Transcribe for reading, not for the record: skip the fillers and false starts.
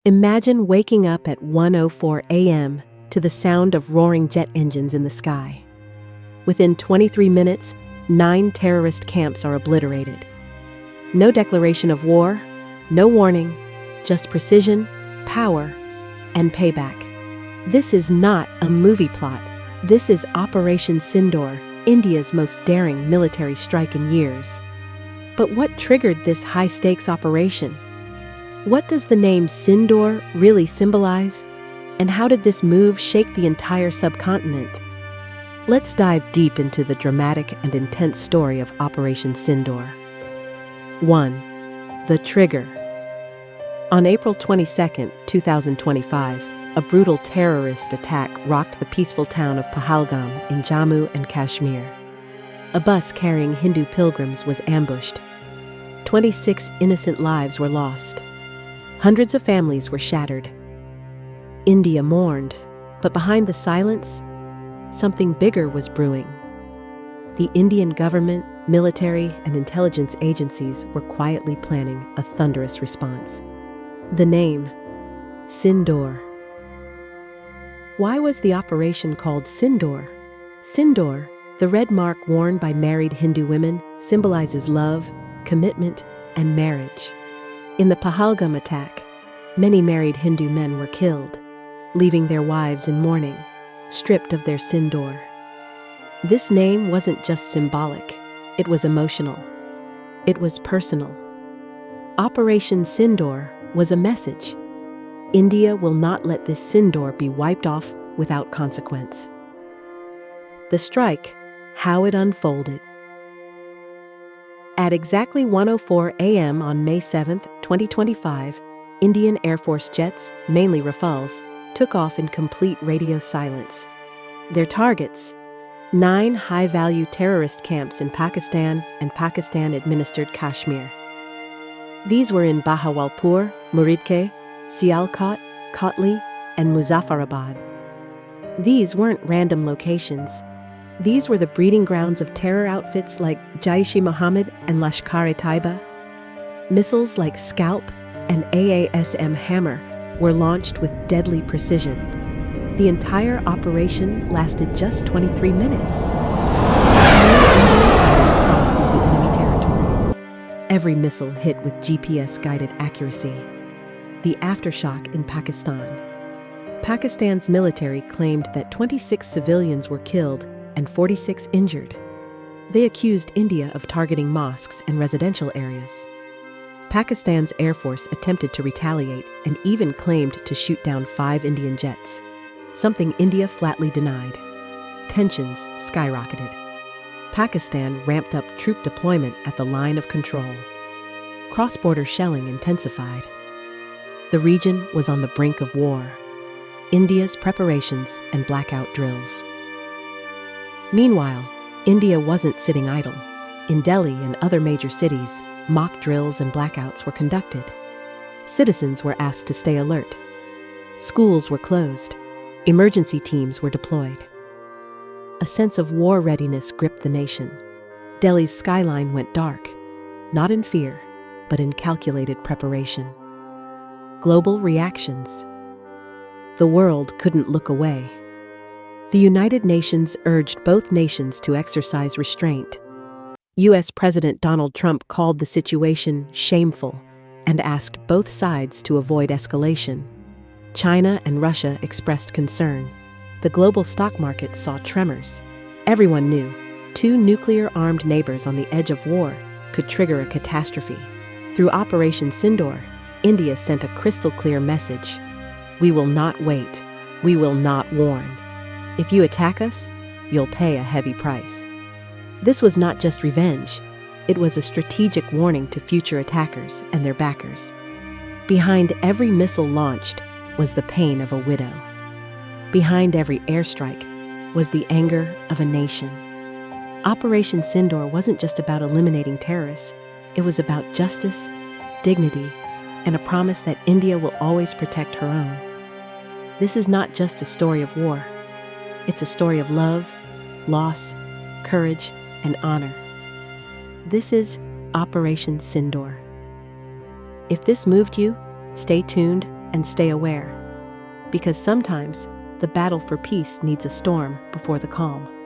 Imagine waking up at 1:04 a.m. to the sound of roaring jet engines in the sky. Within 23 minutes, 9 terrorist camps are obliterated. No declaration of war, no warning, just precision, power, and payback. This is not a movie plot. This is Operation Sindoor, India's most daring military strike in years. But what triggered this high-stakes operation? What does the name Sindoor really symbolize? And how did this move shake the entire subcontinent? Let's dive deep into the dramatic and intense story of Operation Sindoor. 1. The trigger. On April 22, 2025, a brutal terrorist attack rocked the peaceful town of Pahalgam in Jammu and Kashmir. A bus carrying Hindu pilgrims was ambushed. 26 innocent lives were lost. Hundreds of families were shattered. India mourned, but behind the silence, something bigger was brewing. The Indian government, military, and intelligence agencies were quietly planning a thunderous response. The name, Sindoor. Why was the operation called Sindoor? Sindoor, the red mark worn by married Hindu women, symbolizes love, commitment, and marriage. In the Pahalgam attack, many married Hindu men were killed, leaving their wives in mourning, stripped of their sindoor. This name wasn't just symbolic, it was emotional. It was personal. Operation Sindoor was a message. India will not let this sindoor be wiped off without consequence. The strike, how it unfolded. At exactly 1:04 a.m. on May 7, 2025, Indian Air Force jets, mainly Rafales, took off in complete radio silence. Their targets: 9 high-value terrorist camps in Pakistan and Pakistan-administered Kashmir. These were in Bahawalpur, Muridke, Sialkot, Kotli, and Muzaffarabad. These weren't random locations. These were the breeding grounds of terror outfits like Jaish-e-Mohammed and Lashkar-e-Taiba. Missiles like Scalp and AASM Hammer were launched with deadly precision. The entire operation lasted just 23 minutes. No Indian plane crossed into enemy territory. Every missile hit with GPS-guided accuracy. The aftershock in Pakistan. Pakistan's military claimed that 26 civilians were killed and 46 injured. They accused India of targeting mosques and residential areas. Pakistan's Air Force attempted to retaliate and even claimed to shoot down 5 Indian jets, something India flatly denied. Tensions skyrocketed. Pakistan ramped up troop deployment at the line of control. Cross-border shelling intensified. The region was on the brink of war. India's preparations and blackout drills. Meanwhile, India wasn't sitting idle. In Delhi and other major cities, mock drills and blackouts were conducted. Citizens were asked to stay alert. Schools were closed. Emergency teams were deployed. A sense of war readiness gripped the nation. Delhi's skyline went dark, not in fear, but in calculated preparation. Global reactions. The world couldn't look away. The United Nations urged both nations to exercise restraint. U.S. President Donald Trump called the situation shameful and asked both sides to avoid escalation. China and Russia expressed concern. The global stock market saw tremors. Everyone knew 2 nuclear-armed neighbors on the edge of war could trigger a catastrophe. Through Operation Sindoor, India sent a crystal-clear message. We will not wait. We will not warn. If you attack us, you'll pay a heavy price. This was not just revenge. It was a strategic warning to future attackers and their backers. Behind every missile launched was the pain of a widow. Behind every airstrike was the anger of a nation. Operation Sindoor wasn't just about eliminating terrorists. It was about justice, dignity, and a promise that India will always protect her own. This is not just a story of war. It's a story of love, loss, courage, and honor. This is Operation Sindoor. If this moved you, stay tuned and stay aware. Because sometimes, the battle for peace needs a storm before the calm.